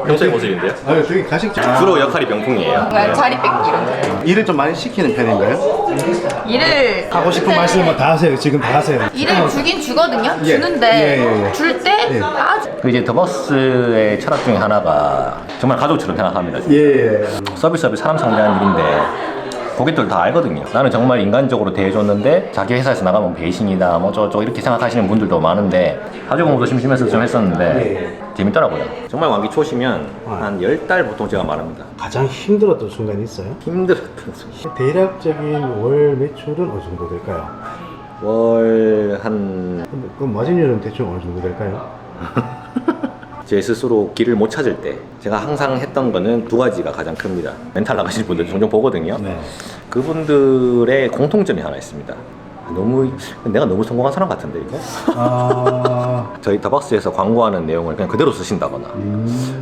평소의 모습인데요? 아, 되게 가식적. 주로 역할이 병풍이에요. 자리 뺏기 이런 거. 일을 좀 많이 시키는 편인가요? 일을 하고 싶은 말씀은 다 하세요. 지금 다 하세요. 일을 주긴 주거든요. 예. 주는데 예. 줄 때 예. 아주 그 이제 더버스의 철학 중에 하나가 정말 가족처럼 생각합니다. 예. 서비스업이 사람 상대하는 일인데 고객들 다 알거든요. 나는 정말 인간적으로 대해줬는데 자기 회사에서 나가면 배신이다 뭐 저쪽 이렇게 생각하시는 분들도 많은데 사주공부도 심심해서 좀 했었는데 재밌더라고요. 정말 완기 초시면 한 10달 보통 제가 말합니다. 가장 힘들었던 순간이 있어요? 힘들었던 순간. 대략적인 월 매출은 어느 정도 될까요? 월 한... 그럼 마진율은 대충 어느 정도 될까요? 제 스스로 길을 못 찾을 때 제가 항상 했던 거는 두 가지가 가장 큽니다. 멘탈 나가시는 분들 종종 보거든요. 네. 그분들의 공통점이 하나 있습니다. 내가 너무 성공한 사람 같은데 이거? 저희 더박스에서 광고하는 내용을 그냥 그대로 쓰신다거나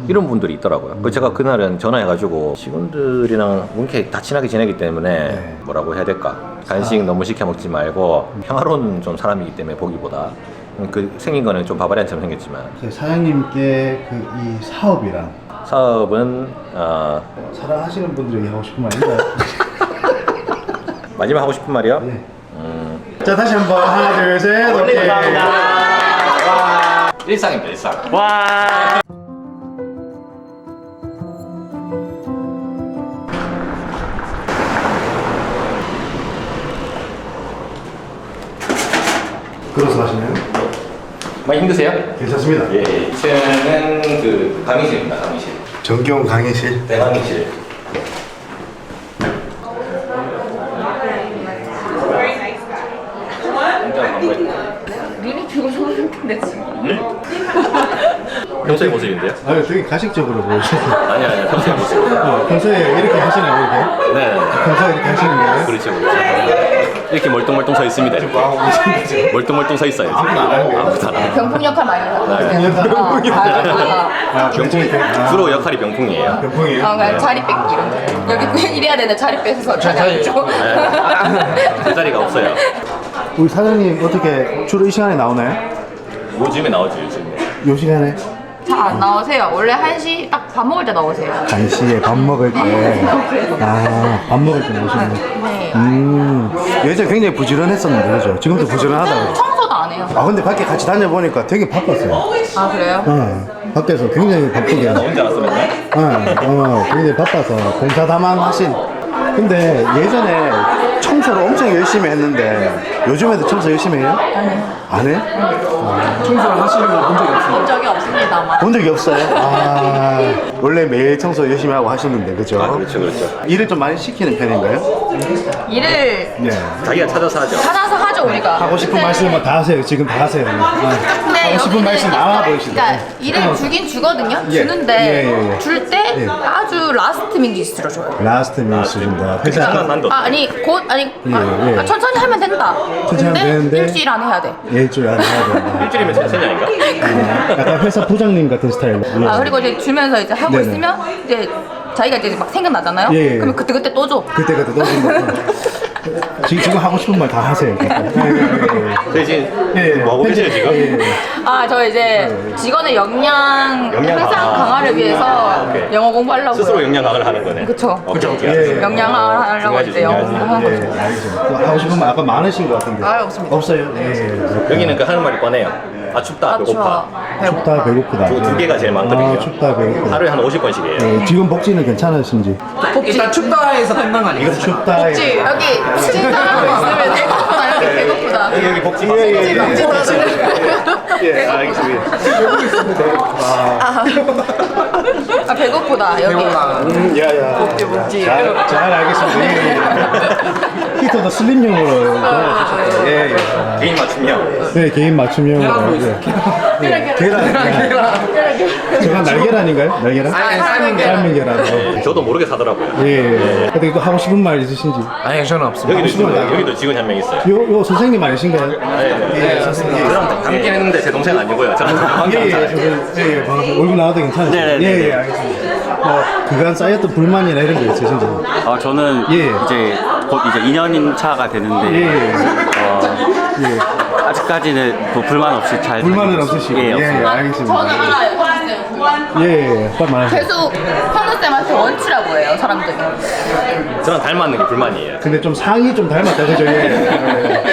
이런 분들이 있더라고요. 그래서 제가 그날은 전화해가지고 직원들이랑 이렇게 다 친하게 지내기 때문에 네. 뭐라고 해야 될까? 간식 너무 시켜 먹지 말고 평화로운 좀 사람이기 때문에 보기보다 그 생긴 거는 좀 바바리안처럼 생겼지만 사장님께 그 이 사업이랑 사업은 사랑하시는 분들에게 하고 싶은 말 있나요? 마지막 하고 싶은 말이요? 네. 자, 다시 한번 하나 둘 셋. 오케이. 감사합니다. 일상입니다, 일상. 걸어서 하시나요? 많이 힘드세요? 괜찮습니다. 예, 2층은 그 강의실입니다, 강의실. 정경 강의실. 대강의실. 눈이 피고 싶은데 지금. 평소의 모습인데요? 아, 되게 가식적으로 보이시네요. 아니, 평소의 모습. 평소에 이렇게 하시나요, 이렇게? 네. 평소에 이렇게 하시는 거예요? 그렇죠, 그렇죠. 이렇게 멀뚱멀뚱 서 있습니다. 이렇게. 멀뚱멀뚱 서 있어요. 아무도 안 하는 거예요. 병풍 역할 많이 하세요. 병풍, 주로 역할이 병풍이에요. 병풍이에요? 그냥 자리 뺏기 이런 거. 여기 이래야 되는데 자리 뺏어서 자리 안 줘. 제 자리가 없어요. 우리 사장님 어떻게 주로 이 시간에 나오나요? 요즘에 나오죠, 요즘에. 요 시간에? 잘 안 나오세요. 원래 1시 딱 밥 먹을 때 나오세요. 1시에 밥 먹을 때. 밥 먹을 때 나오시는 네. 예전에 굉장히 부지런했었는데, 그죠? 지금도 부지런하다고. 청소도 안 해요. 근데 밖에 같이 다녀보니까 되게 바빴어요. 아 그래요? 밖에서 굉장히 바쁘게. 혼자 왔어, 맨날? 굉장히 바빠서 봉사다만 하신. 근데 예전에 청소를 엄청 열심히 했는데 요즘에도 청소 열심히 해요? 안 해? 청소를 하시는 거 본 적이 없어요? 본 적이 없습니다만. 본 적이 없어요? 원래 매일 청소 열심히 하고 하시는데, 그죠? 그렇죠, 그렇죠. 일을 좀 많이 시키는 편인가요? 일을 네. 자기가 찾아서 하죠. 찾아서 하죠 우리가. 하고 싶은 말씀은 다 하세요. 지금 다 하세요. 근데 하고 싶은 여기는 말씀 안 보이시죠? 그러니까 일을 주긴 주거든요. 예. 주는데 예. 줄 때 예. 아주 라스트 미니스트로 줘요. 라스트 미니스입니다. 회사 시간 난도 아니 곧 예. 천천히 하면 된다. 천천히 하면 근데 되는데 일주일 안에 해야 돼. 일주일 안에 해야 된다. 일주일이면 천천히 아닌가? 약간 회사 부장님 같은 스타일로. 그리고 이제 주면서 이제 하고 네네. 있으면 이제 자기가 이제 막 생각나잖아요. 예. 그러면 그때 또 줘. 그때 또 지금 하고 싶은 말 다 하세요. 저희 지금 예. 뭐 하고 계세요, 지금? 저 이제 직원의 역량 역량 강화를 위해서 오케이. 영어 공부하려고. 스스로 역량 강화를 하는 거네. 그쵸. 그렇죠. 예. 역량 강화하려고 중요하지, 이제 영어 중요하지. 공부하는 거죠. 예, 알겠습니다. 하고 싶은 말 아까 많으신 것 같은데. 없습니다. 없어요? 예. 여기는 그 하는 말이 뻔해요. 춥다, 배고파. 춥다 배고프다. 두 개가 제일 많거든요. 춥다 배고프다. 하루에 한 50번씩이에요. 지금 복지는 괜찮으신지? 일단 춥다에서 끝난 거 아니에요? 춥다. 복지 여기 친절하고 있으면 배고프다 여기 배고프다. 여기 복지 예, 알겠습니다. 배고프다 여기. 야야. 복지. 잘 알겠습니다. 예. 히터도 슬림용으로. 예. 개인 맞춤형. 네, 개인 맞춤형으로. 계란. 제가 날계란인가요? 날계란? 삶은 계란. 삶은 계란. 저도 모르게 사더라고요. 예. 근데 또 하고 싶은 말 있으신지? 아니 저는 없습니다. 여기도 직원이 한 명 있어요. 요 선생님 아니신가요? 네, 저랑 닮긴 했는데 제 동생 아니고요. 저랑 관계 예, 방금 얼굴 나와도 괜찮으세요? 네네네. 예, 알겠습니다. 그간 쌓였던 불만이나 이런 거 있으신지? 저는 예. 이제 곧 이제 2년인 차가 되는데 예. 아직까지는 뭐 불만 없이 잘 불만은 살고 있습니다. 없으시고. 예, 예, 없습니다. 알겠습니다. 저는 하나 있어요. 예, 빨리 말하세요. 계속 현우쌤한테 원치라고 해요, 사람들이. 저랑 닮았는 게 불만이에요. 근데 좀 상이 좀 닮았다, 그죠? 예.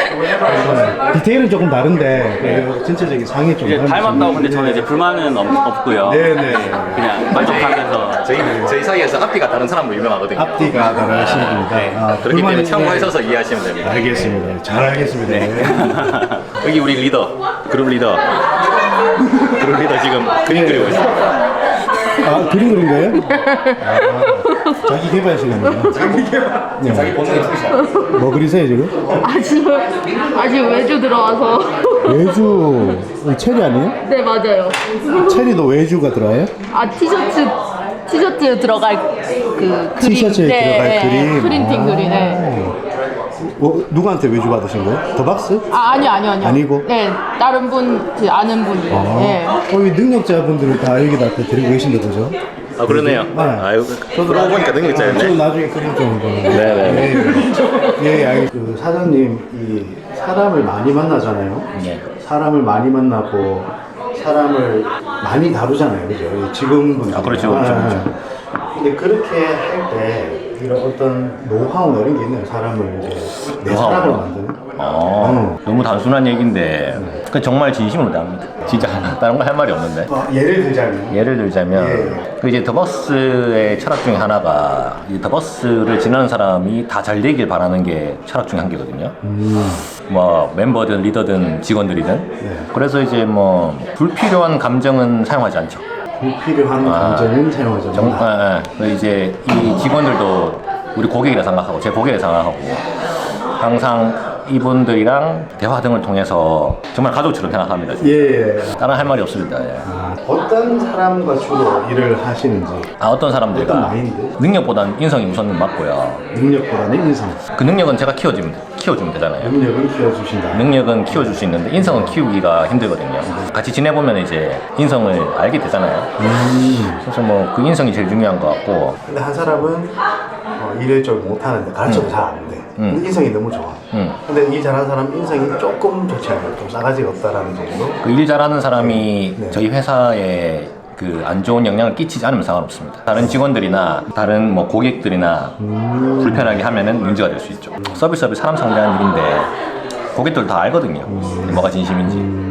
디테일은 조금 다른데 전체적인 상이 좀 이제 닮았다고 근데 저는 이제 불만은 없고요. 네네. 그냥 만족하면서 저희 사이에서 앞뒤가 다른 사람으로 유명하거든요. 앞뒤가 다르신 분이다. 그렇기 때문에 불만이- 참고하셔서 이해하시면 됩니다. 알겠습니다. 잘 알겠습니다. 네. 여기 우리 리더, 그룹 리더 지금 그림 그리고 있어요. 아, 그림 그린 거예요? 아, 자기 개발 시간이에요. 자기 개발. 네. 자기 본능이 튀시죠. 뭐 그리세요 지금? 아직 외주 들어와서. 외주 체리 아니에요? 네, 맞아요. 체리도 외주가 들어와요? 아, 티셔츠에 들어갈 그 그림. 티셔츠에 들어갈 그림. 프린팅 그림. 네. 누구한테 외주 받으신 거예요? 더박스? 아, 아니요. 아니고? 네, 다른 분, 그 아는 분이. 네. 이 능력자분들을 다 여기다 드리고 계신데 그죠? 아 그러네요. 네. 아유 그러고 보니까 저 능력자였네. 나중에 그림 좀 네네. 그 사장님 이 사람을 많이 만나잖아요. 네. 사람을 많이 만나고 사람을 많이 다루잖아요, 그죠? 이 직원분들. 아, 그렇죠. 근데 그렇게 할 때 이런 어떤 노하우나 이런 게 있나요? 사람을 이제 내 노하우? 사람을 만드는. 너무 단순한 얘기인데 그 정말 진심으로 대합니다. 진짜 다른 거 할 말이 없는데. 예를 들자면. 예를 들자면 예. 그 이제 더버스의 철학 중에 하나가 이 더버스를 지나는 사람이 다 잘 되길 바라는 게 철학 중에 한 개거든요. 뭐 멤버든 리더든 직원들이든. 그래서 이제 뭐 불필요한 감정은 사용하지 않죠. 불필요한 감정은 사용하지 않는다. 이제 이 직원들도 우리 고객이라 생각하고 제 고객이라 생각하고 항상 이분들이랑 대화 등을 통해서 정말 가족처럼 생각합니다. 예. 다른 할 말이 없습니다. 예. 어떤 사람과 주로 일을 하시는지. 어떤 사람들과 어떤 마인드? 능력보다는 인성이 우선 맞고요. 능력보다는 인성. 그 능력은 제가 키워주면 되잖아요. 능력은 키워주신다. 능력은 키워줄 수 있는데 인성은 키우기가 힘들거든요. 같이 지내보면 이제 인성을 알게 되잖아요. 그래서 뭐 그 인성이 제일 중요한 것 같고. 근데 한 사람은 일을 좀 못하는데 가르쳐도 잘 안 돼. 근데 인성이 너무 좋아. 근데 일 잘하는 사람 인성이 조금 좋지 않아요. 좀 싸가지가 없다라는 정도. 그 일 잘하는 사람이 네. 저희 회사에 그 안 좋은 영향을 끼치지 않으면 상관없습니다. 다른 직원들이나 다른 뭐 고객들이나 불편하게 하면은 문제가 될 수 있죠. 서비스업이 사람 상대하는 일인데 고객들 다 알거든요. 뭐가 진심인지.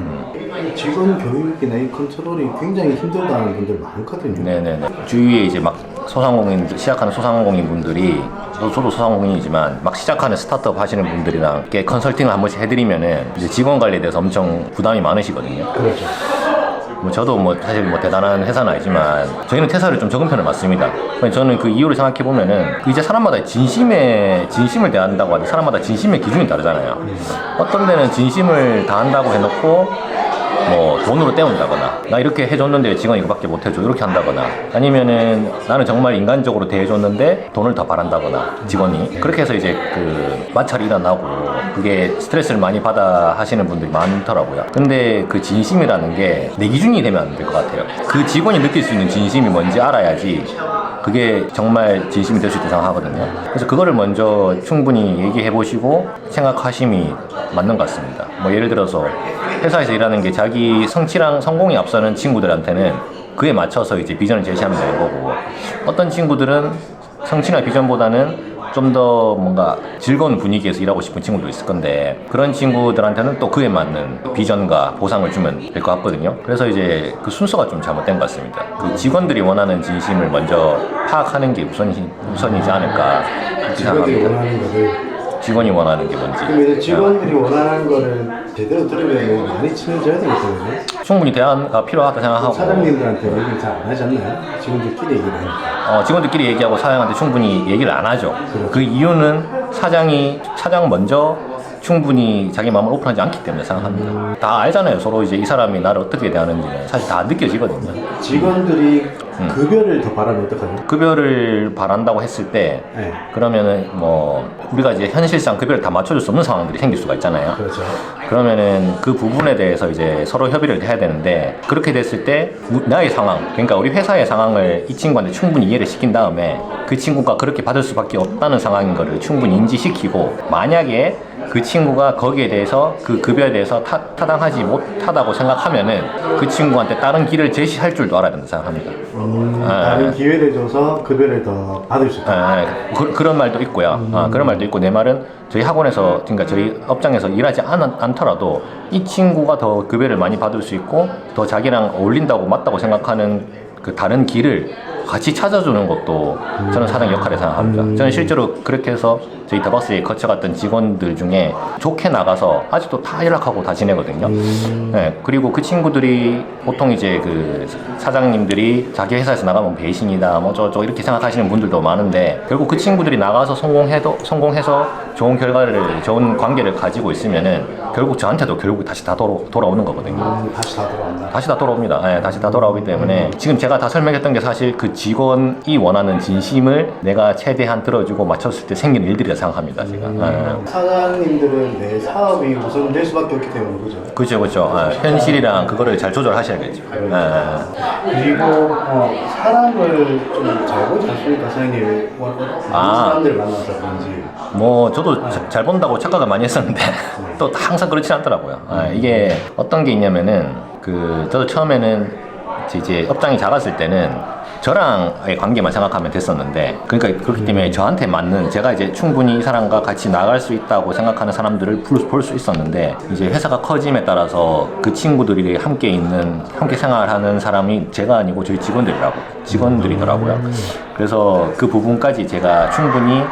직원 교육이나 이 컨트롤이 굉장히 힘들다는 분들 많거든요. 네네네. 주위에 이제 막 시작하는 소상공인 분들이 저도 소상공인이지만 막 시작하는 스타트업 하시는 분들이랑 이렇게 컨설팅을 한 번씩 해드리면은 이제 직원 관리에 대해서 엄청 부담이 많으시거든요. 그렇죠. 뭐 저도 뭐 사실 뭐 대단한 회사는 아니지만 저희는 퇴사를 좀 적은 편을 맞습니다. 저는 그 이유를 생각해 보면은 이제 사람마다 진심을 대한다고 하는데 사람마다 진심의 기준이 다르잖아요. 어떤 데는 진심을 다한다고 해놓고 뭐 돈으로 때운다거나 나 이렇게 해줬는데 직원 이거밖에 못 해줘 이렇게 한다거나 아니면은 나는 정말 인간적으로 대해줬는데 돈을 더 바란다거나 직원이 그렇게 해서 이제 그 마찰이 일어나고 그게 스트레스를 많이 받아 하시는 분들이 많더라고요. 근데 그 진심이라는 게 내 기준이 되면 안 될 것 같아요. 그 직원이 느낄 수 있는 진심이 뭔지 알아야지 그게 정말 진심이 될 수 있다고 생각하거든요. 그래서 그거를 먼저 충분히 얘기해 보시고 생각하심이 맞는 것 같습니다. 뭐 예를 들어서 회사에서 일하는 게 자기 성취랑 성공이 앞서는 친구들한테는 그에 맞춰서 이제 비전을 제시하면 되는 거고 어떤 친구들은 성취나 비전보다는 좀 더 뭔가 즐거운 분위기에서 일하고 싶은 친구도 있을 건데 그런 친구들한테는 또 그에 맞는 비전과 보상을 주면 될 것 같거든요. 그래서 이제 그 순서가 좀 잘못된 것 같습니다. 그 직원들이 원하는 진심을 먼저 파악하는 게 우선이지 않을까 그렇게 직원들이 생각합니다. 원하는 거를. 직원이 원하는 게 뭔지 그럼 이제 직원들이 원하는 거를 제대로 들으면 많이 친해져야 되겠거든요. 충분히 대화가 필요하다 생각하고 사장님들한테 얘기를 잘 안 하지 않나요? 직원들끼리 얘기를 하니까. 직원들끼리 얘기하고 사장한테 충분히 얘기를 안 하죠. 그 이유는 사장 먼저 충분히 자기 마음을 오픈하지 않기 때문에 생각합니다. 다 알잖아요. 서로 이제 이 사람이 나를 어떻게 대하는지는 사실 다 느껴지거든요. 직원들이 급여를 더 바라면 어떡하죠? 급여를 바란다고 했을 때 네. 그러면은 뭐 우리가 이제 현실상 급여를 다 맞춰줄 수 없는 상황들이 생길 수가 있잖아요. 그렇죠. 그러면은 그 부분에 대해서 이제 서로 협의를 해야 되는데 그렇게 됐을 때 나의 상황, 그러니까 우리 회사의 상황을 이 친구한테 충분히 이해를 시킨 다음에 그 친구가 그렇게 받을 수밖에 없다는 상황인 거를 충분히 인지시키고 만약에 그 그 친구가 거기에 대해서 그 급여에 대해서 타당하지 못하다고 생각하면은 그 친구한테 다른 길을 제시할 줄도 알아야 된다 생각합니다. 다른 기회를 줘서 급여를 더 받을 수 있다. 그런 말도 있고요. 그런 말도 있고 내 말은 저희 학원에서 그러니까 저희 업장에서 일하지 않더라도 이 친구가 더 급여를 많이 받을 수 있고 더 자기랑 어울린다고 맞다고 생각하는 그 다른 길을 같이 찾아주는 것도 저는 사장 역할이라고 생각합니다. 저는 실제로 그렇게 해서 저희 더박스에 거쳐갔던 직원들 중에 좋게 나가서 아직도 다 연락하고 다 지내거든요. 네, 그리고 그 친구들이 보통 이제 그 사장님들이 자기 회사에서 나가면 배신이다 뭐 저쪽 이렇게 생각하시는 분들도 많은데 결국 그 친구들이 나가서 성공해서 좋은 결과를 좋은 관계를 가지고 있으면은 결국 저한테도 결국 다시 다 돌아오는 거거든요. 다시 다 돌아온다. 다시 다 돌아옵니다. 네, 다시 다 돌아오기 때문에 지금 제가 다 설명했던 게 사실 그 직원이 원하는 진심을 내가 최대한 들어주고 맞췄을 때 생기는 일들이라 생각합니다. 제가. 사장님들은 내 사업이 우선될 수밖에 없기 때문에 그죠? 그렇죠, 그렇죠. 현실이랑 그거를 잘 조절하셔야겠죠. 그리고 사람을 좀 잘 보지 않습니까 사장님? 사람들 만나서 그런지. 뭐 저도 잘 본다고 착각을 많이 했었는데 또 항상 그렇진 않더라고요. 이게 어떤 게 있냐면은 그 저도 처음에는 이제 업장이 작았을 때는 저랑의 관계만 생각하면 됐었는데 그러니까 그렇기 때문에 저한테 맞는 제가 이제 충분히 이 사람과 같이 나갈 수 있다고 생각하는 사람들을 볼 수 있었는데 이제 회사가 커짐에 따라서 그 친구들이 함께 생활하는 사람이 제가 아니고 저희 직원들이더라고요. 그래서 그 부분까지 제가 충분히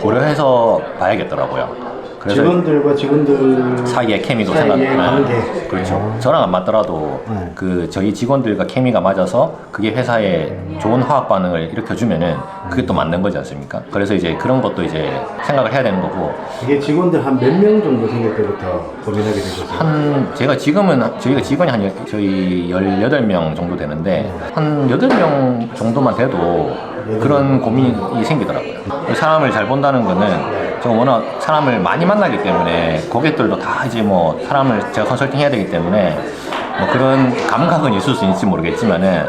고려해서 봐야겠더라고요. 그래서 직원들과 직원들 사이의 케미도 사이의 관계. 그렇죠. 저랑 안 맞더라도 그 저희 직원들과 케미가 맞아서 그게 회사에 좋은 화학 반응을 일으켜주면은 그게 또 맞는 거지 않습니까? 그래서 이제 그런 것도 이제 생각을 해야 되는 거고. 이게 직원들 한 몇 명 정도 생길 때부터 고민하게 되셨어요? 저희가 직원이 저희 18명 정도 되는데 한 8명 정도만 돼도 그런 고민이 생기더라고요. 사람을 잘 본다는 거는 제가 워낙 사람을 많이 만나기 때문에 고객들도 다 이제 뭐 사람을 제가 컨설팅 해야 되기 때문에 뭐 그런 감각은 있을 수 있을지 모르겠지만은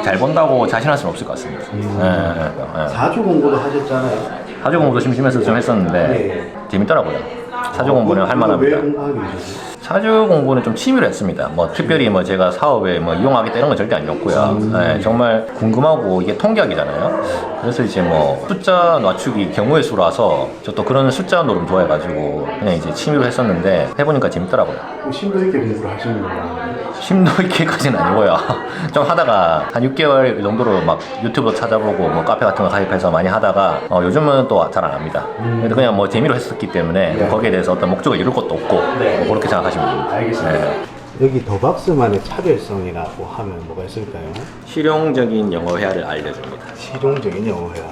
잘 본다고 자신할 수는 없을 것 같습니다. 사주 공부도 하셨잖아요. 사주 공부도 심심해서 좀 했었는데 재밌더라고요. 사주 공부는 할 만합니다. 왜 공부하게 되셨어요? 사주 공부는 좀 취미로 했습니다. 뭐 특별히 뭐 제가 사업에 뭐 이용하겠다 이런 건 절대 아니었고요. 네, 정말 궁금하고 이게 통계학이잖아요. 그래서 이제 뭐 숫자 맞추기 경우의 수라서 저 또 그런 숫자 노름 좋아해가지고 그냥 이제 취미로 했었는데 해보니까 재밌더라고요. 심도 있게 공부를 하시는 거예요? 심도 있게까지는 아니고요. 좀 하다가 한 6개월 정도로 막 유튜브도 찾아보고 뭐 카페 같은 거 가입해서 많이 하다가 요즘은 또 잘 안 합니다. 그래도 그냥 뭐 재미로 했었기 때문에 뭐 거기에 대해서 어떤 목적을 이룰 것도 없고 뭐 그렇게 생각하시면 됩니다. 알겠습니다. 네. 여기 더박스만의 차별성이라고 하면 뭐가 있을까요? 실용적인 영어 회화를 알려줍니다. 실용적인 영어 회화.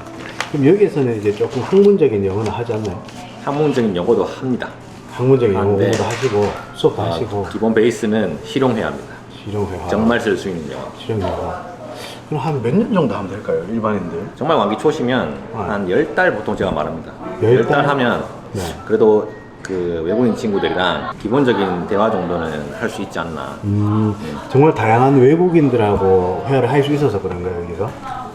그럼 여기에서는 이제 조금 학문적인 영어는 하지 않나요? 학문적인 영어도 합니다. 학문적인 영어 네. 공부도 하시고 수업도 하시고 기본 베이스는 실용회화입니다. 실용회화. 정말 쓸 수 있는 영어. 실용회화. 그럼 한 몇 년 정도 하면 될까요? 일반인들? 정말 완기 초시면 한 10달 보통 제가 말합니다. 10달? 10달 하면 네. 그래도 그 외국인 친구들이랑 기본적인 대화 정도는 할 수 있지 않나. 정말 다양한 외국인들하고 회화를 할 수 있어서 그런가요, 여기가?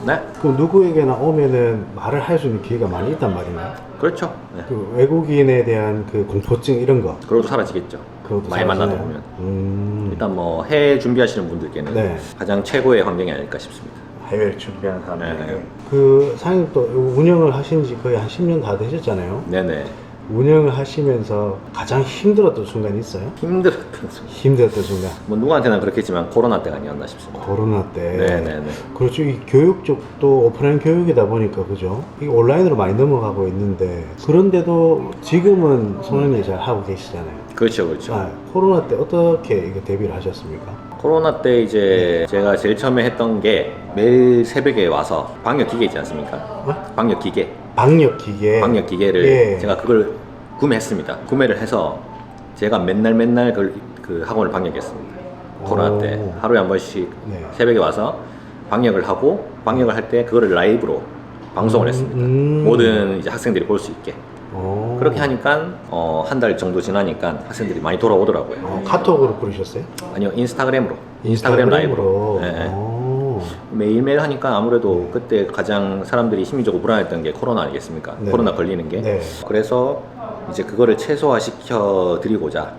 네? 그럼 누구에게나 오면은 말을 할 수 있는 기회가 많이 있단 말인가요? 그렇죠. 네. 그 외국인에 대한 그 공포증 이런 거 그것도 사라지겠죠. 그것도 많이 만나다 사라지나요? 보면. 일단 뭐 해외 준비하시는 분들께는 네. 가장 최고의 환경이 아닐까 싶습니다. 해외를 준비하는 사람들. 네. 그 사장님 또 운영을 하신 지 거의 한 10년 다 되셨잖아요. 네네. 운영을 하시면서 가장 힘들었던 순간이 있어요? 힘들었던 순간. 힘들었던 순간. 뭐 누구한테나 그렇겠지만 코로나 때가 아니었나 싶습니다. 코로나 때. 네네네. 그렇죠. 이 교육 쪽도 오프라인 교육이다 보니까 그죠? 이 온라인으로 많이 넘어가고 있는데 그런데도 지금은 손님이 잘 하고 계시잖아요. 그렇죠, 그렇죠. 아, 코로나 때 어떻게 이거 대비를 하셨습니까? 코로나 때 이제 제가 제일 처음에 했던 게 매일 새벽에 와서 방역 기계 있지 않습니까? 방역 기계. 방역 기계. 방역 기계를 예. 제가 그걸 구매했습니다. 구매를 해서 제가 맨날 그 학원을 방역했습니다. 코로나 오. 때 하루에 한 번씩 네. 새벽에 와서 방역을 하고 방역을 할 때 그거를 라이브로 방송을 했습니다. 모든 이제 학생들이 볼 수 있게. 오. 그렇게 하니까 한 달 정도 지나니까 학생들이 많이 돌아오더라고요. 카톡으로 부르셨어요? 아니요, 인스타그램으로. 인스타그램 라이브로. 네. 오. 매일매일 하니까 아무래도 그때 가장 사람들이 심리적으로 불안했던 게 코로나 아니겠습니까? 네. 코로나 걸리는 게. 네. 그래서 이제 그거를 최소화시켜 드리고자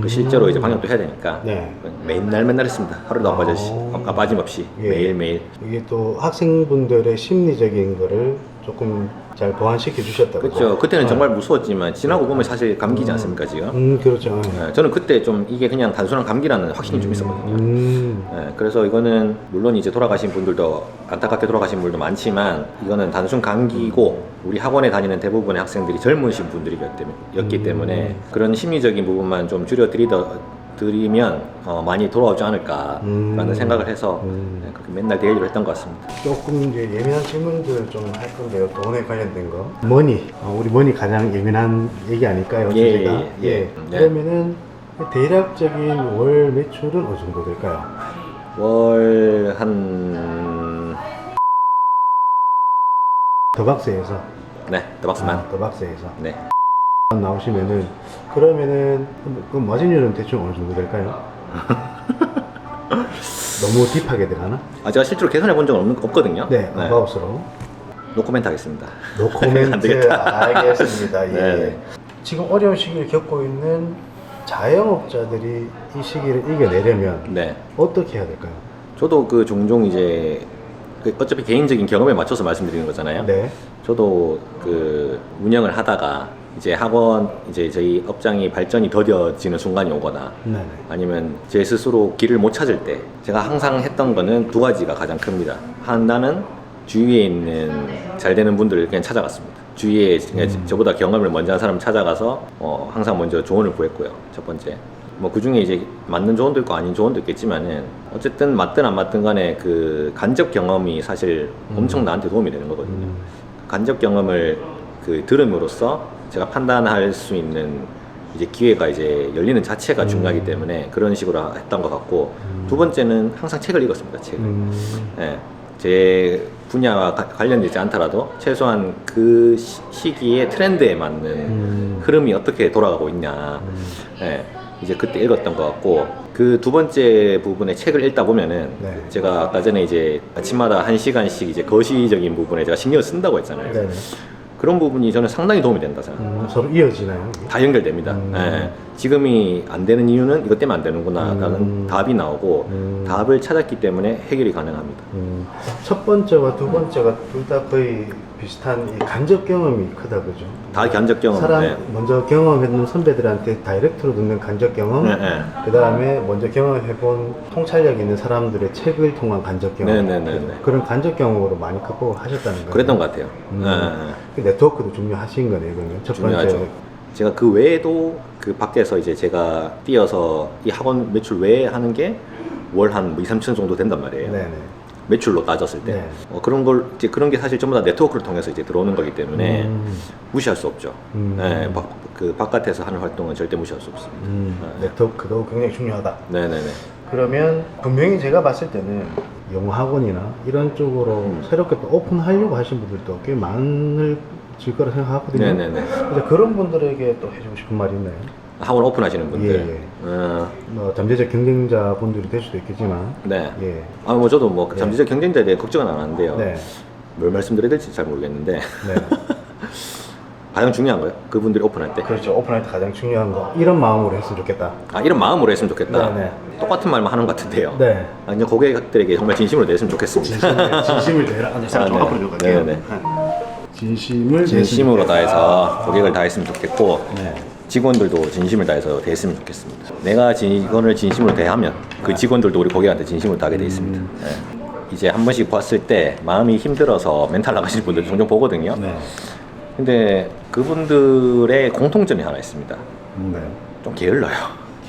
그 실제로 이제 방역도 해야 되니까 네. 맨날 했습니다. 하루도 안 빠짐없이 예. 매일매일. 이게 또 학생분들의 심리적인 거를 조금 잘 보완시켜 주셨다. 그렇죠. 그때는 정말 무서웠지만 지나고 보면 사실 감기지 않습니까 지금? 그렇죠. 네, 저는 그때 좀 이게 그냥 단순한 감기라는 확신이 좀 있었거든요. 네, 그래서 이거는 물론 이제 돌아가신 분들도 안타깝게 돌아가신 분들도 많지만 이거는 단순 감기고 우리 학원에 다니는 대부분의 학생들이 젊으신 분들이었기 때문에 그런 심리적인 부분만 좀 줄여드리면 많이 돌아오지 않을까라는 생각을 해서 네, 그렇게 맨날 데일리로 했던 것 같습니다. 조금 이제 예민한 질문들 좀 할 건데요. 돈에 관련된 거. 머니. 우리 머니 가장 예민한 얘기 아닐까요? 예, 주제가? 예. 예. 그러면은 대략적인 월 매출은 어느 정도 될까요? 월 한... 더박스에서. 네, 더박스만. 더박스에서. 네. 나오시면은 그러면은 그 마진율은 대충 어느 정도 될까요? 너무 딥하게 들어가나? 제가 실제로 계산해 본 적은 없거든요. 네, 아바웃으로. 노코멘트 하겠습니다. 노 안 코멘트. 되겠다. 알겠습니다. 예. 네. 지금 어려운 시기를 겪고 있는 자영업자들이 이 시기를 이겨내려면 네. 어떻게 해야 될까요? 저도 그 종종 이제 어차피 개인적인 경험에 맞춰서 말씀드리는 거잖아요. 네. 저도 그 운영을 하다가 이제 학원 이제 저희 업장이 발전이 더뎌지는 순간이 오거나 네네. 아니면 제 스스로 길을 못 찾을 때 제가 항상 했던 거는 두 가지가 가장 큽니다. 하나는 주위에 있는 잘 되는 분들을 그냥 찾아갔습니다. 주위에 저보다 경험을 먼저 한 사람 찾아가서 항상 먼저 조언을 구했고요. 첫 번째. 뭐 그 중에 이제 맞는 조언도 있고 아닌 조언도 있겠지만은 어쨌든 맞든 안 맞든 간에 그 간접 경험이 사실 엄청 나한테 도움이 되는 거거든요. 간접 경험을 그 들음으로써 제가 판단할 수 있는 이제 기회가 이제 열리는 자체가 중요하기 때문에 그런 식으로 했던 것 같고 두 번째는 항상 책을 읽었습니다. 책을. 네, 제 분야와 관련되지 않더라도 최소한 그 시기에 트렌드에 맞는 흐름이 어떻게 돌아가고 있냐. 네, 이제 그때 읽었던 것 같고 그 두 번째 부분에 책을 읽다 보면은 네. 제가 아까 전에 이제 아침마다 1시간씩 이제 거시적인 부분에 제가 신경을 쓴다고 했잖아요. 네네. 그런 부분이 저는 상당히 도움이 된다 생각합니다. 서로 이어지나요? 다 연결됩니다. 예. 지금이 안 되는 이유는 이것 때문에 안 되는구나라는 답이 나오고 답을 찾았기 때문에 해결이 가능합니다. 첫 번째와 두 번째가 둘 다 거의 비슷한 이 간접 경험이 크다 그죠? 다 간접 경험. 사람 네. 먼저 경험해둔 선배들한테 다이렉트로 듣는 간접 경험, 네, 네. 그 다음에 먼저 경험해본 통찰력 있는 사람들의 책을 통한 간접 경험, 네, 네, 네, 네. 그런 간접 경험으로 많이 극복을 하셨다는 거예요. 그랬던 것 같아요. 그 네트워크도 중요하신 거네요, 그러면 첫 중요하죠. 번째. 제가 그 외에도 그 밖에서 이제 제가 뛰어서 이 학원 매출 외에 하는 게 월 한 2, 3천 정도 된단 말이에요. 네네. 매출로 따졌을 때. 네. 그런 걸 이제 그런 게 사실 전부 다 네트워크를 통해서 이제 들어오는 거기 때문에 무시할 수 없죠. 네, 그 바깥에서 하는 활동은 절대 무시할 수 없습니다. 네트워크도 굉장히 중요하다. 네네네. 그러면 분명히 제가 봤을 때는 영어 학원이나 이런 쪽으로 새롭게 또 오픈하려고 하신 분들도 꽤 많을 거라 생각하거든요. 네네네. 그래서 그런 분들에게 또 해주고 싶은 말이 있나요? 학원 오픈하시는 분들. 예. 뭐 잠재적 경쟁자 분들이 될 수도 있겠지만. 네. 예. 뭐 저도 뭐 잠재적 경쟁자에 대해 걱정은 안 하는데요. 네. 뭘 말씀드려야 될지 잘 모르겠는데 네. 가장 중요한 거예요. 그분들이 오픈할 때. 그렇죠. 오픈할 때 가장 중요한 거 이런 마음으로 했으면 좋겠다. 이런 마음으로 했으면 좋겠다. 네네. 똑같은 말만 하는 것 같은데요. 네. 이제 고객들에게 정말 진심으로 냈으면 좋겠습니다. 진심을 내라. 제가 좀 네. 앞으로 좀 갈게요. 네네. 진심을 진심으로 냈으면 다해서 고객을 다했으면 좋겠고 네. 직원들도 진심을 다해서 대했으면 좋겠습니다. 내가 직원을 진심으로 대하면 그 직원들도 우리 고객한테 진심으로 다하게 돼 있습니다. 네. 이제 한 번씩 봤을 때 마음이 힘들어서 멘탈 나가시는 분들 종종 보거든요. 네. 근데 그분들의 공통점이 하나 있습니다. 뭔가요? 좀 게을러요.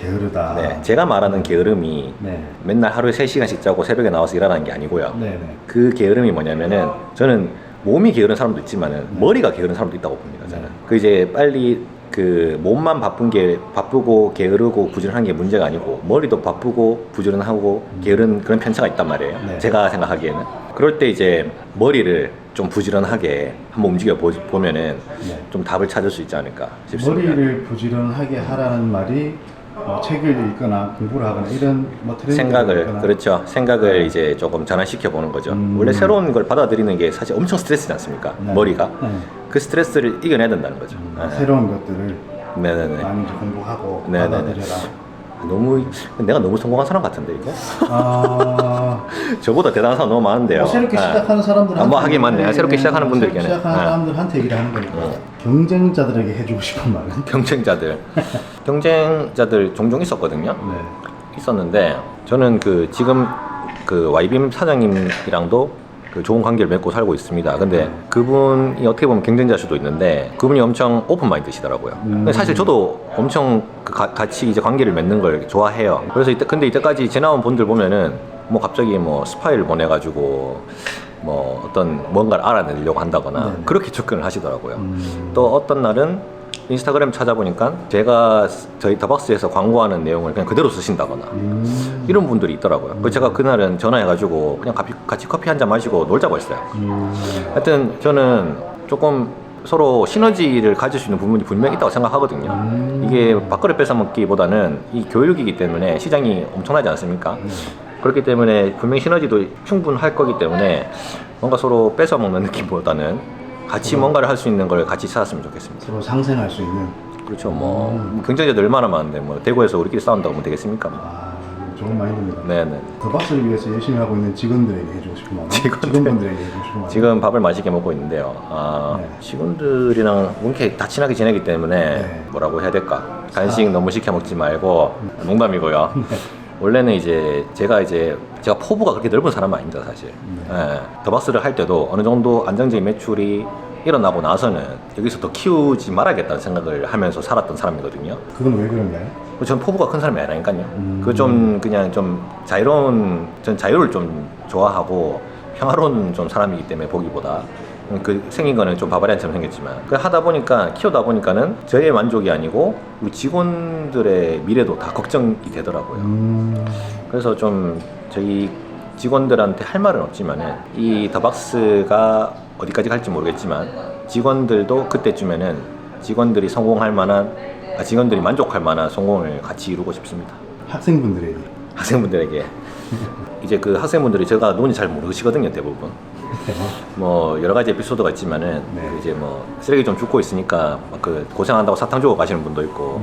게으르다. 네, 제가 말하는 게으름이 네. 맨날 하루에 3시간씩 자고 새벽에 나와서 일하는 게 아니고요. 네네. 그 게으름이 뭐냐면은 저는 몸이 게으른 사람도 있지만은 머리가 게으른 사람도 있다고 봅니다. 저는 그 이제 빨리 그 몸만 바쁘고 게으르고 부지런한 게 문제가 아니고 머리도 바쁘고 부지런하고 게으른 그런 편차가 있단 말이에요. 네. 제가 생각하기에는 그럴 때 이제 머리를 좀 부지런하게 한번 움직여 보면은 네. 좀 답을 찾을 수 있지 않을까 싶습니다. 머리를 부지런하게 하라는 말이 뭐 책을 읽거나 공부를 하거나 이런 뭐 트렌드가 생각을 있거나. 그렇죠. 생각을 이제 조금 전환시켜 보는 거죠. 원래 새로운 걸 받아들이는 게 사실 엄청 스트레스지 않습니까? 네. 머리가 네. 그 스트레스를 이겨내야 된다는 거죠. 새로운 것들을 네네네. 많이 이제 공부하고 네네네. 받아들여라. 내가 너무 성공한 사람 같은데 이거? 아, 저보다 대단한 사람 너무 많은데요. 뭐 새롭게 네. 시작하는 사람들한테 뭐 하긴 맞네. 새롭게 시작하는 새롭게 분들께는. 시작하는 네. 사람들한테 얘기를 하는 거니까 경쟁자들에게 해주고 싶은 말은 경쟁자들 종종 있었거든요. 네. 있었는데 저는 그 지금 그 와이빔 사장님이랑도 그 좋은 관계를 맺고 살고 있습니다. 근데 그분이 어떻게 보면 경쟁자일 수도 있는데 그분이 엄청 오픈 마인드시더라고요. 근데 사실 저도 엄청 같이 이제 관계를 맺는 걸 좋아해요. 그래서 근데 이때까지 지나온 분들 보면은 뭐 갑자기 뭐 스파이를 보내가지고 뭐 어떤 뭔가를 알아내려고 한다거나 네네. 그렇게 접근을 하시더라고요. 또 어떤 날은 인스타그램 찾아보니까 제가 저희 더박스에서 광고하는 내용을 그냥 그대로 쓰신다거나 이런 분들이 있더라고요. 그래서 제가 그날은 전화해가지고 그냥 같이 커피 한 잔 마시고 놀자고 했어요. 하여튼 저는 조금 서로 시너지를 가질 수 있는 부분이 분명히 있다고 생각하거든요. 이게 밥그릇 뺏어먹기보다는 이 교육이기 때문에 시장이 엄청나지 않습니까? 그렇기 때문에 분명히 시너지도 충분할 거기 때문에 뭔가 서로 뺏어먹는 느낌보다는 같이 뭔가를 할 수 있는 걸 같이 찾았으면 좋겠습니다. 서로 상생할 수 있는. 그렇죠. 뭐 경쟁자들 얼마나 많은데 뭐 대구에서 우리끼리 싸운다고 하면 되겠습니까? 아, 좋은 마인드입니다. 네네. 더박스를 위해서 열심히 하고 있는 직원들에게 해주고 싶은 말. 직원분들에게 해주고 싶은 말. 지금 밥을 맛있게 먹고 있는데요. 네. 직원들이랑 이렇게 다 친하게 지내기 때문에 네. 뭐라고 해야 될까? 간식 너무 시켜 먹지 말고 농담이고요. 원래는 이제 제가 포부가 그렇게 넓은 사람은 아닙니다, 사실. 예, 더박스를 할 때도 어느 정도 안정적인 매출이 일어나고 나서는 여기서 더 키우지 말아야겠다는 생각을 하면서 살았던 사람이거든요. 그건 왜 그런가요? 전 포부가 큰 사람이 아니라니까요. 그 좀 그냥 좀 전 자유를 좀 좋아하고 평화로운 좀 사람이기 때문에 보기보다 그 생긴 거는 좀 바바리안처럼 생겼지만 그 하다 보니까 키우다 보니까는 저의 만족이 아니고 우리 직원들의 미래도 다 걱정이 되더라고요. 그래서 좀 저희 직원들한테 할 말은 없지만은 이 더박스가 어디까지 갈지 모르겠지만 직원들도 그때쯤에는 직원들이 성공할 만한 직원들이 만족할 만한 성공을 같이 이루고 싶습니다. 학생분들에게. 학생분들에게 이제 그 학생분들이 제가 누군지 잘 모르시거든요, 대부분. 뭐 여러 가지 에피소드가 있지만은 네. 그 이제 뭐 쓰레기 좀 줍고 있으니까 막 그 고생한다고 사탕 주고 가시는 분도 있고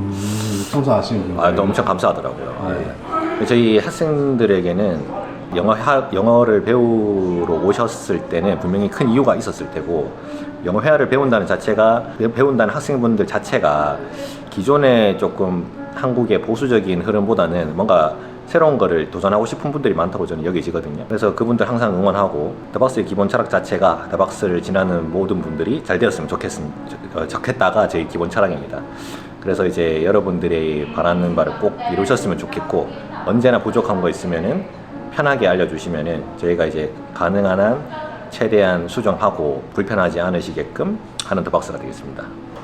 청소하시는 분들. 또 엄청 감사하더라고요. 네. 예. 저희 학생들에게는 영어를 배우러 오셨을 때는 분명히 큰 이유가 있었을 테고 영어 회화를 배운다는 학생분들 자체가 기존에 조금 한국의 보수적인 흐름보다는 뭔가 새로운 거를 도전하고 싶은 분들이 많다고 저는 여겨지거든요. 그래서 그분들 항상 응원하고 더박스의 기본 철학 자체가 더박스를 지나는 모든 분들이 잘 되었으면 좋겠다가 저희 기본 철학입니다. 그래서 이제 여러분들이 바라는 바를 꼭 이루셨으면 좋겠고 언제나 부족한 거 있으면은 편하게 알려주시면은 저희가 이제 가능한 한 최대한 수정하고 불편하지 않으시게끔 하는 더박스가 되겠습니다.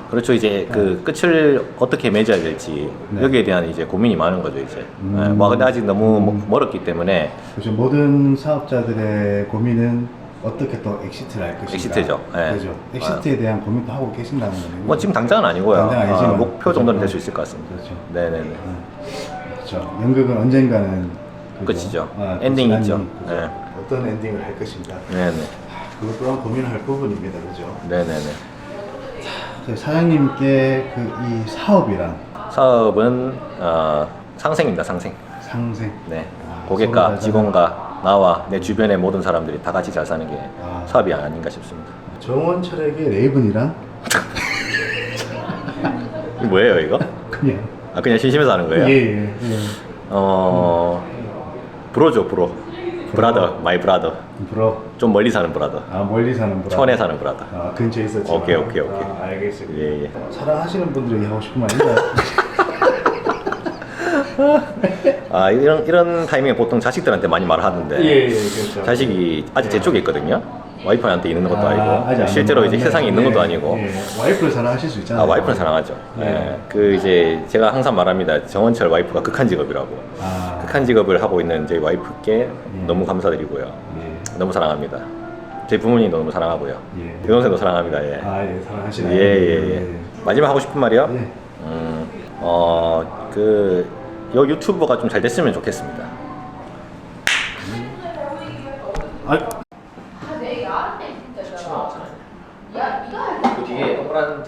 그렇죠. 이제 그 끝을 어떻게 맺어야 될지 네. 여기에 대한 이제 고민이 많은 거죠 이제. 뭐 근데 아직 너무 멀었기 때문에 그렇죠. 모든 사업자들의 고민은 어떻게 또 엑시트를 할 것인가. 엑시트죠. 네. 그렇죠. 엑시트에 대한 고민도 하고 계신다는 거네요. 뭐 지금 당장은 아니고요. 당장 아니지만. 목표 정도는 될 수 있을 것 같습니다. 그렇죠. 네네네. 그렇죠. 연극은 언젠가는 그죠? 끝이죠. 아, 엔딩이 끝이 있죠. 나니, 그죠? 네. 어떤 엔딩을 할 것인가. 네네. 그것 또한 고민을 할 부분입니다. 그죠? 네네네. 사장님께 그 이 사업이란 사업은 상생입니다. 상생. 상생. 네. 아, 서로 고객과 잘 직원과 나와 내 주변의 모든 사람들이 다 같이 잘 사는 게 아. 사업이 아닌가 싶습니다. 정원철에게 레이븐이란 이거 뭐예요 이거? 그냥 그냥 심심해서 하는 거예요? 예. 브로죠 브로. 브라더, 마이 브라더. 브로. 좀 멀리 사는 브라더. 아 멀리 사는 브라. 천에 사는 브라더. 아 근처에 있었지. 오케이. 알겠습니다. 예. 사랑하시는 분들에게 하고 싶은 말인가요? 이런 타이밍에 보통 자식들한테 많이 말하는데 그렇죠. 자식이 아직 제 쪽에 있거든요. 와이프한테 있는 것도 아직 아니고 안 실제로 이제 만났네. 세상에 있는 것도 아니고 와이프를 사랑하실 수 있잖아요. 와이프는 사랑하죠. 네. 그 이제 제가 항상 말합니다. 정원철 와이프가 극한 직업이라고. 아. 극한 직업을 하고 있는 저희 와이프께 너무 감사드리고요. 너무 사랑합니다. 제 부모님도 너무 사랑하고요. 예. 여동생도 사랑합니다. 예. 사랑하시나요? 예. 마지막 하고 싶은 말이요? 예. 그 요 유튜버가 좀 잘 됐으면 좋겠습니다. 그 뒤에 동그란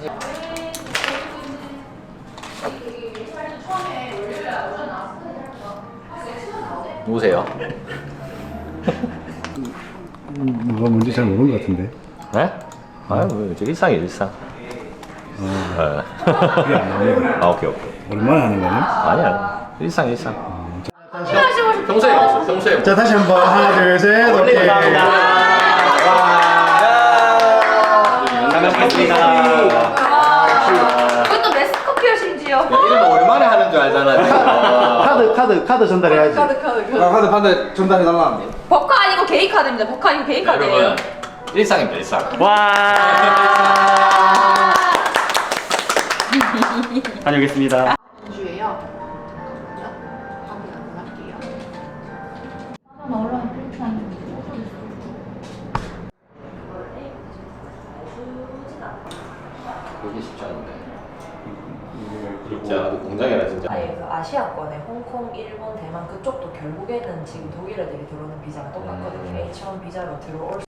누구세요? 뭐가 뭔지 잘 모르는 것 같은데. 네? 아유, 뭐 이제 일상이에요, 일상. 네. 아, 오케이, 오케이. 오랜만에 하는 거네. 아니야, 일상, 일상. 평소에 먹었어, 평소에. 자, 다시 한번 하나, 둘, 셋. 오케이. 잘 먹겠습니다. 이것도 메스커피어 심지어. 이런 오랜만에 하는 줄 알잖아. 카드 전달해야지. 카드 전달해달라. 버카 아니고 개인 카드입니다. 버카 아니고 개인 카드예요. 여러분, 일상입니다, 일상. 와. 다녀오겠습니다. 주예요. 한번 할게요. 그게 쉽지 않은데. 진짜 공장이라 진짜. 아예 그 아시아권에 홍콩, 일본, 대만 그쪽도 결국에는 지금 독일 애들이 들어오는 비자가 똑같거든요. H1 비자로 들어올